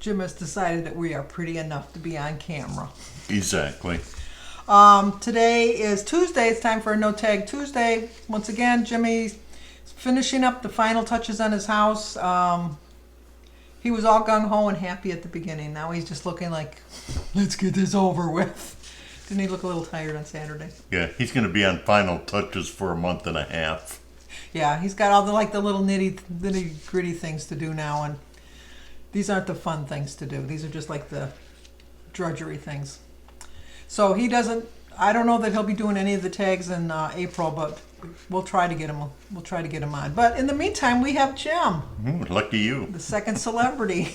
Jim has decided that we are pretty enough to be on camera. Exactly. Today is Tuesday. It's time for a No Tag Tuesday. Once again, Jimmy's finishing up the final touches on his house. He was all gung-ho and happy at the beginning. Now he's just looking like, let's get this over with. Didn't he look a little tired on Saturday? Yeah, he's going to be on final touches for a month and a half. Yeah, he's got all the little nitty gritty things to do now, and these aren't the fun things to do. These are just like the drudgery things. So he doesn't. I don't know that he'll be doing any of the tags in April, but we'll try to get him. We'll try to get him on. But in the meantime, we have Jim. Lucky you. The second celebrity.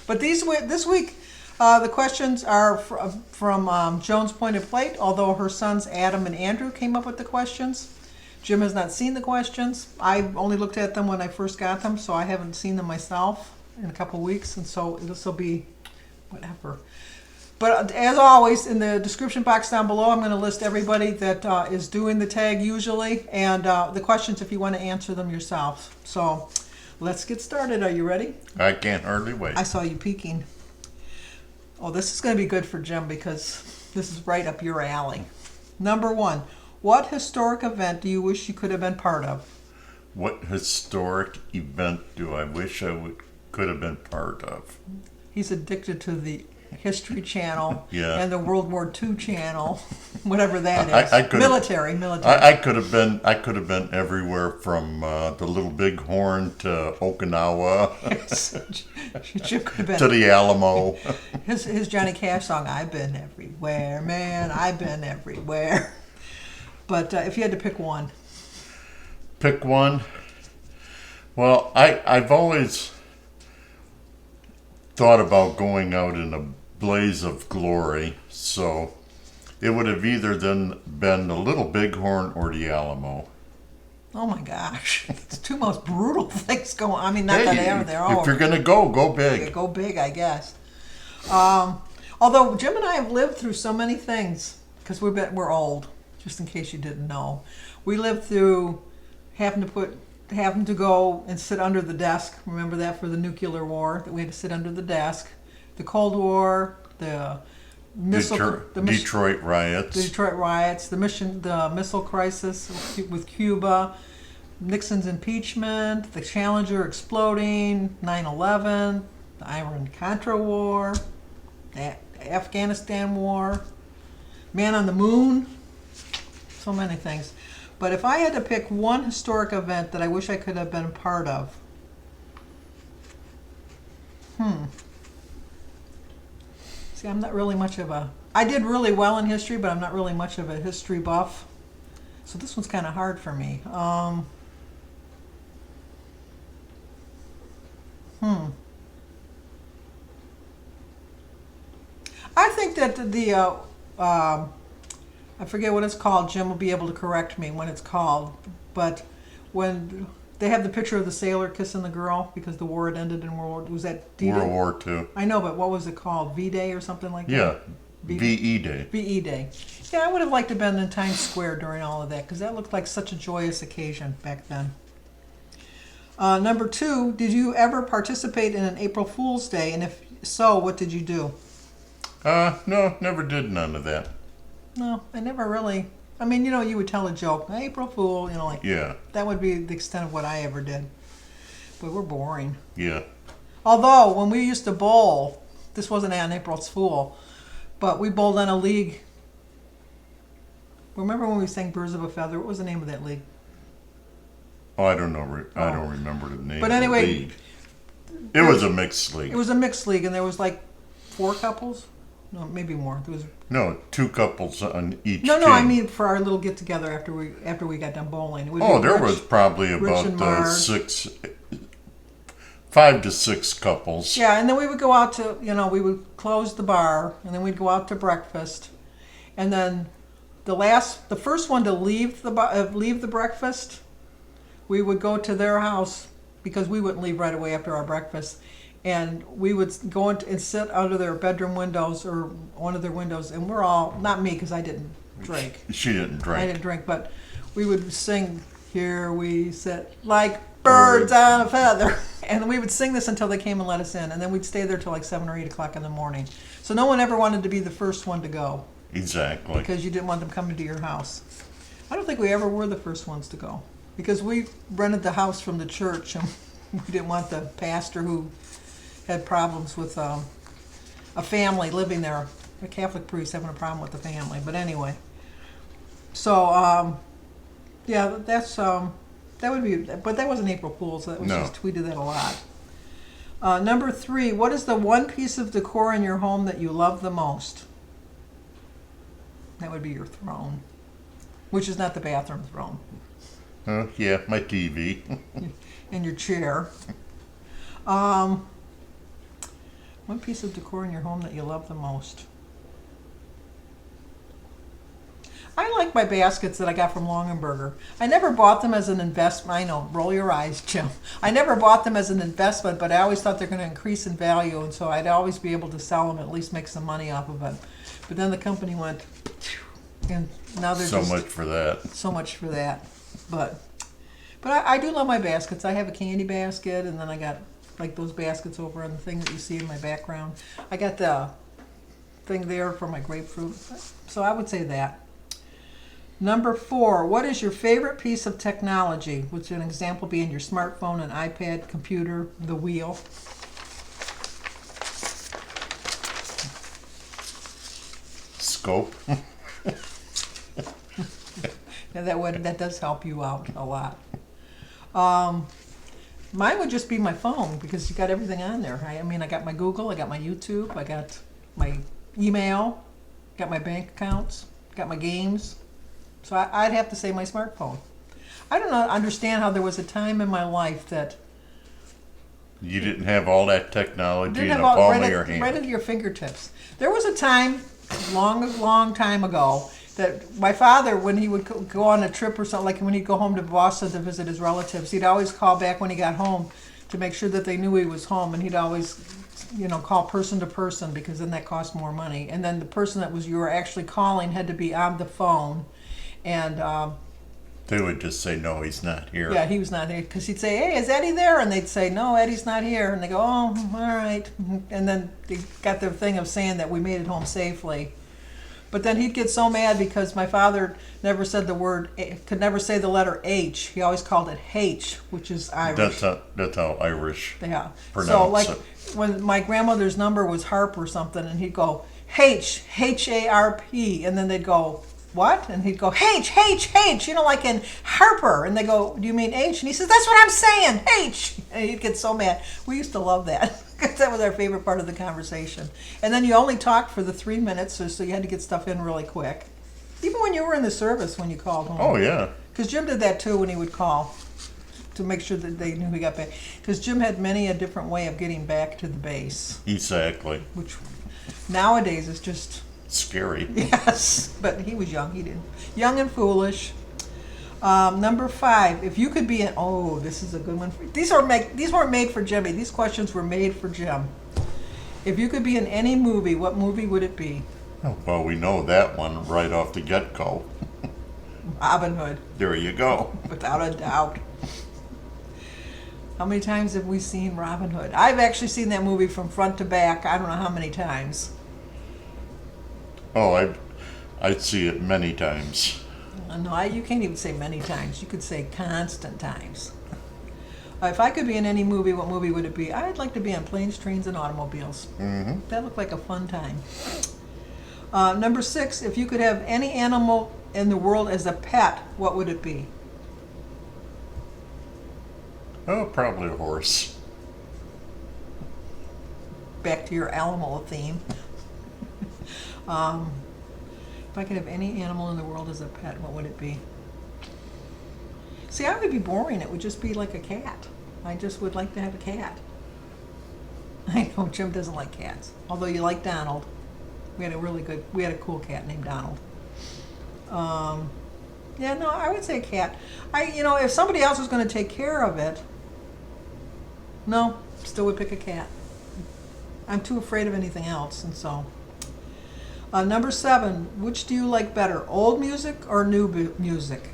But this week, the questions are from Joan's Pointed Plate. Although her sons Adam and Andrew came up with the questions. Jim has not seen the questions. I only looked at them when I first got them, so I haven't seen them myself in a couple of weeks, and so this will be whatever. But as always, in the description box down below, I'm going to list everybody that is doing the tag usually, and the questions if you want to answer them yourself. So let's get started. Are you ready? I can't hardly wait. I saw you peeking. Oh, this is going to be good for Jim because this is right up your alley. Number 1. What historic event do you wish you could have been part of? What historic event do I wish I could have been part of? He's addicted to the History Channel Yeah. and the World War II Channel, whatever that is. I could military. I could have been everywhere from the Little Bighorn to Okinawa Jim could have been to the Alamo. his Johnny Cash song. I've been everywhere, man. I've been everywhere. But if you had to pick one. Pick one. Well, I've always thought about going out in a blaze of glory, so it would have either then been the Little Bighorn or the Alamo. Oh my gosh, it's two most brutal things going. I mean, not that they are there. If you're gonna go big. Yeah, go big, I guess. Although Jim and I have lived through so many things because we're old. Just in case you didn't know, we lived through having to go and sit under the desk. Remember that for the nuclear war, that we had to sit under the desk. The Cold War, the Detroit riots, the missile crisis with Cuba, Nixon's impeachment, the Challenger exploding, 9/11, the Iran-Contra war, the Afghanistan war, Man on the Moon. So many things. But if I had to pick one historic event that I wish I could have been a part of, See, I'm not really much of I did really well in history, but I'm not really much of a history buff. So this one's kind of hard for me. I think that I forget what it's called. Jim will be able to correct me when it's called. But when they have the picture of the sailor kissing the girl because the war had ended in World War, was that D-Day? World War II. I know, but what was it called? V-Day or something like that? Yeah, VE Day. VE Day. Yeah, I would have liked to have been in Times Square during all of that because that looked like such a joyous occasion back then. Number 2, did you ever participate in an April Fool's Day? And if so, what did you do? No, never did none of that. No, I never really. I mean, you would tell a joke, April Fool, Yeah. That would be the extent of what I ever did. But we're boring. Yeah. Although, when we used to bowl, this wasn't on April's Fool, but we bowled on a league. Remember when we sang Birds of a Feather? What was the name of that league? Oh, I don't know. I don't remember the name But of anyway, the league. It was a mixed league. It was a mixed league, and there was like 4 couples. No, maybe more. There was 2 couples on each No, team. I mean for our little get together after we got done bowling. It would be there Rich, was probably Rich and about Marge. 5 to 6 couples. Yeah, and then we would go out to, we would close the bar, and then we'd go out to breakfast, and then the first one to leave the breakfast, we would go to their house because we wouldn't leave right away after our breakfast. And we would go and sit under their bedroom windows or one of their windows, and we're all, not me because I didn't drink. She didn't drink. I didn't drink, but we would sing, "Here we sit like birds on a feather." And we would sing this until they came and let us in, and then we'd stay there till like 7 or 8 o'clock in the morning. So no one ever wanted to be the first one to go Exactly. because you didn't want them coming to your house. I don't think we ever were the first ones to go because we rented the house from the church, and we didn't want the pastor who had problems with a family living there, a Catholic priest having a problem with the family. But anyway, so yeah, that's that would be, but that wasn't April Fool's. That was No. just, we did that a lot. Number 3, what is the one piece of decor in your home that you love the most? That would be your throne, which is not the bathroom throne, Yeah, my TV. and your chair. One piece of decor in your home that you love the most. I like my baskets that I got from Longenberger. I never bought them as an investment. I know, roll your eyes, Jim. I never bought them as an investment, but I always thought they're going to increase in value, and so I'd always be able to sell them, at least make some money off of it. But then the company went, and now they're So just much for that. so much for that. But I do love my baskets. I have a candy basket, and then I got like those baskets over on the thing that you see in my background. I got the thing there for my grapefruit. So I would say that. Number 4, what is your favorite piece of technology? Which an example being your smartphone, an iPad, computer, the wheel. Scope. Yeah, that does help you out a lot. Mine would just be my phone because you got everything on there. I mean, I got my Google, I got my YouTube, I got my email, got my bank accounts, got my games. So I'd have to say my smartphone. I don't understand how there was a time in my life that You didn't have all that technology didn't in have the all palm right of your at hand. your fingertips. There was a time, long time ago, that my father, when he would go on a trip or something, like when he'd go home to Boston to visit his relatives, he'd always call back when he got home to make sure that they knew he was home, and he'd always, call person to person because then that cost more money. And then the person that you were actually calling had to be on the phone, and They would just say, no, he's not here. yeah, he was not here because he'd say, "Hey, is Eddie there?" And they'd say, "No, Eddie's not here." And they go, "Oh, all right." And then they got their thing of saying that we made it home safely. But then he'd get so mad because my father never said the word, could never say the letter H. He always called it H, which is Irish. That's how Irish Yeah. pronounce So like it. when my grandmother's number was Harp or something, and he'd go H-A-R-P, and then they'd go, "What?" And he'd go H, like in Harper. And they go, "Do you mean H?" And he says, "That's what I'm saying, H." And he'd get so mad. We used to love that. That was our favorite part of the conversation. And then you only talked for the 3 minutes, so you had to get stuff in really quick. Even when you were in the service, when you called home. Oh, yeah. Because Jim did that too when he would call to make sure that they knew he got back. Because Jim had many a different way of getting back to the base, Exactly. which nowadays is just, Scary. yes. But he was young. He didn't. Young and foolish. Number 5, if you could be in, oh, this is a good one. These weren't made for Jimmy. These questions were made for Jim. If you could be in any movie, what movie would it be? Oh, well, we know that one right off the get-go. Robin Hood, There you go. without a doubt. How many times have we seen Robin Hood? I've actually seen that movie from front to back. I don't know how many times. Oh, I'd see it many times. No, you can't even say many times. You could say constant times. If I could be in any movie, what movie would it be? I'd like to be on Planes, Trains, and Automobiles. Mm-hmm. That looked like a fun time. Number 6, if you could have any animal in the world as a pet, what would it be? Oh, probably a horse. Back to your animal theme. If I could have any animal in the world as a pet, what would it be? See, I would be boring. It would just be like a cat. I just would like to have a cat. I know Jim doesn't like cats, although you like Donald. We had a cool cat named Donald. Yeah, no, I would say a cat. If somebody else was going to take care of it, no, still would pick a cat. I'm too afraid of anything else, and so. Number 7, which do you like better, old music or new music?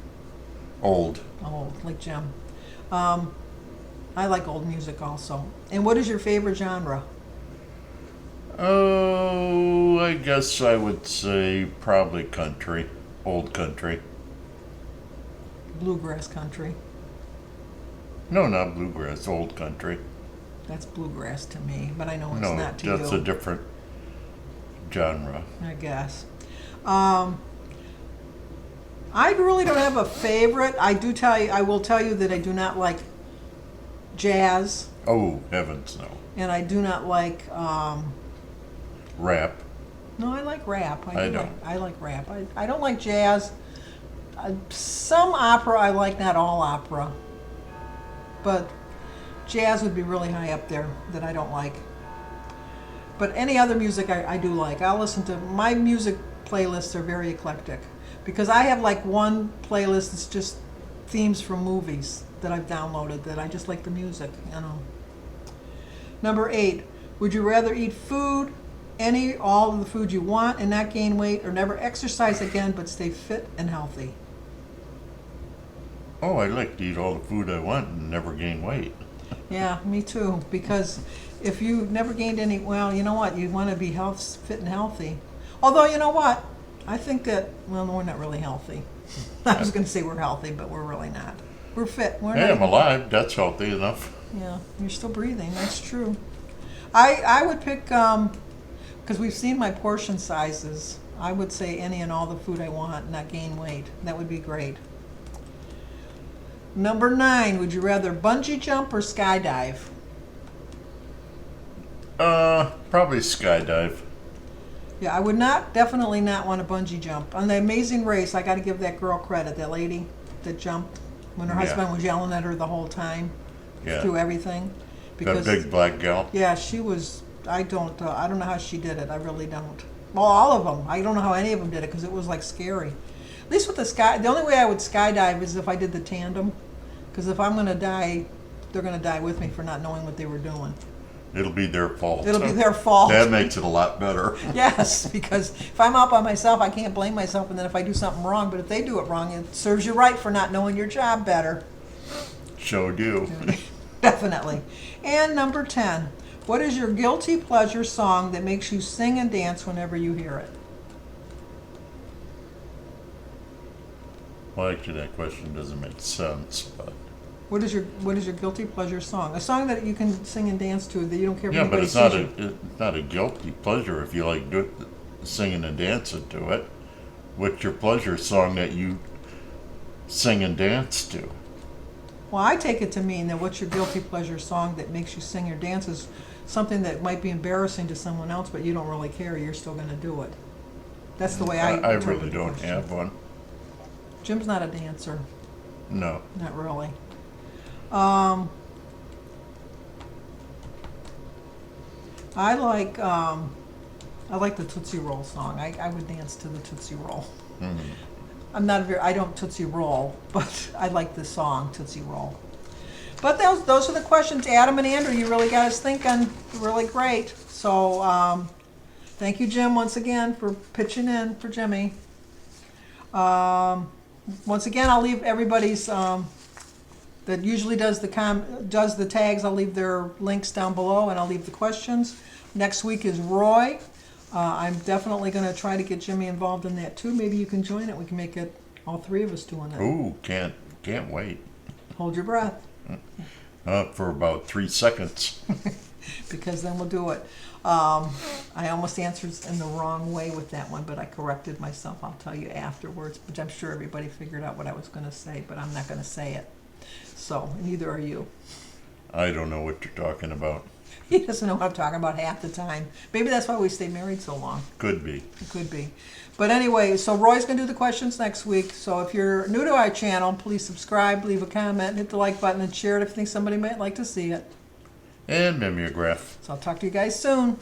Old. Old, like Jim. I like old music also. And what is your favorite genre? Oh, I guess I would say probably country, old country. Bluegrass country. No, not bluegrass, old country. That's bluegrass to me, but I know it's No, not to that's you. a different genre. I guess. I really don't have a favorite. I will tell you that I do not like jazz, Oh, heavens no. and I do not like. Rap. No, I like rap. I don't. I like rap. I don't like jazz. Some opera I like, not all opera, but jazz would be really high up there that I don't like. But any other music I do like. I'll listen to, my music playlists are very eclectic because I have like one playlist that's just themes from movies that I've downloaded that I just like the music, you know. Number 8, would you rather eat all of the food you want and not gain weight, or never exercise again but stay fit and healthy? Oh, I like to eat all the food I want and never gain weight. Yeah, me too. Because if you never gained any, well, you know what? You want to be fit and healthy. Although, you know what? I think that, well, no, we're not really healthy. I was going to say we're healtly, but we're really not. We're fit. We're Hey, not. I'm alive. That's healthy enough. Yeah, you're still breathing. That's true. I would pick, because we've seen my portion sizes, I would say any and all the food I want and not gain weight. That would be great. Number 9, would you rather bungee jump or skydive? Probably skydive. Yeah, I would definitely not want to bungee jump. On The Amazing Race, I got to give that girl credit, that lady that jumped when her husband was yelling at her the whole time through everything. That big black gal. Yeah, she was, I don't know how she did it. I really don't. Well, all of them. I don't know how any of them did it because it was like scary. At least with the only way I would skydive is if I did the tandem. Because if I'm going to die, they're going to die with me for not knowing what they were doing. It'll be their fault. It'll be their fault. That makes it a lot better. Yes, because if I'm out by myself, I can't blame myself, and then if I do something wrong, but if they do it wrong, it serves you right for not knowing your job better. Showed you. Definitely. And number 10, what is your guilty pleasure song that makes you sing and dance whenever you hear it? Well, actually, that question doesn't make sense, but... What is your guilty pleasure song? A song that you can sing and dance to that you don't care if Yeah, but anybody it's not sees you. it's not a guilty pleasure if you like singing and dancing to it. What's your pleasure song that you sing and dance to? Well, I take it to mean that what's your guilty pleasure song that makes you sing or dance is something that might be embarrassing to someone else, but you don't really care. You're still going to do it. That's the way I I interpret really the don't question. have one. Jim's not a dancer. No. Not really. I like the Tootsie Roll song. I would dance to the Tootsie Roll. Mm-hmm. I don't Tootsie Roll, but I like the song Tootsie Roll. But those are the questions, Adam and Andrew. You really got us thinking. Really great. So thank you, Jim, once again for pitching in for Jimmy. Once again, I'll leave everybody's that usually does the tags. I'll leave their links down below, and I'll leave the questions. Next week is Roy. I'm definitely going to try to get Jimmy involved in that too. Maybe you can join it. We can make it all three of us doing it. Ooh, can't wait. Hold your breath. For about 3 seconds. Because then we'll do it. I almost answered in the wrong way with that one, but I corrected myself. I'll tell you afterwards, but I'm sure everybody figured out what I was going to say, but I'm not going to say it. So, neither are you. I don't know what you're talking about. He doesn't know what I'm talking about half the time. Maybe that's why we stay married so long. Could be. It could be. But anyway, so Roy's going to do the questions next week. So if you're new to our channel, please subscribe, leave a comment, hit the like button, and share it if you think somebody might like to see it. And mimeograph. So I'll talk to you guys soon.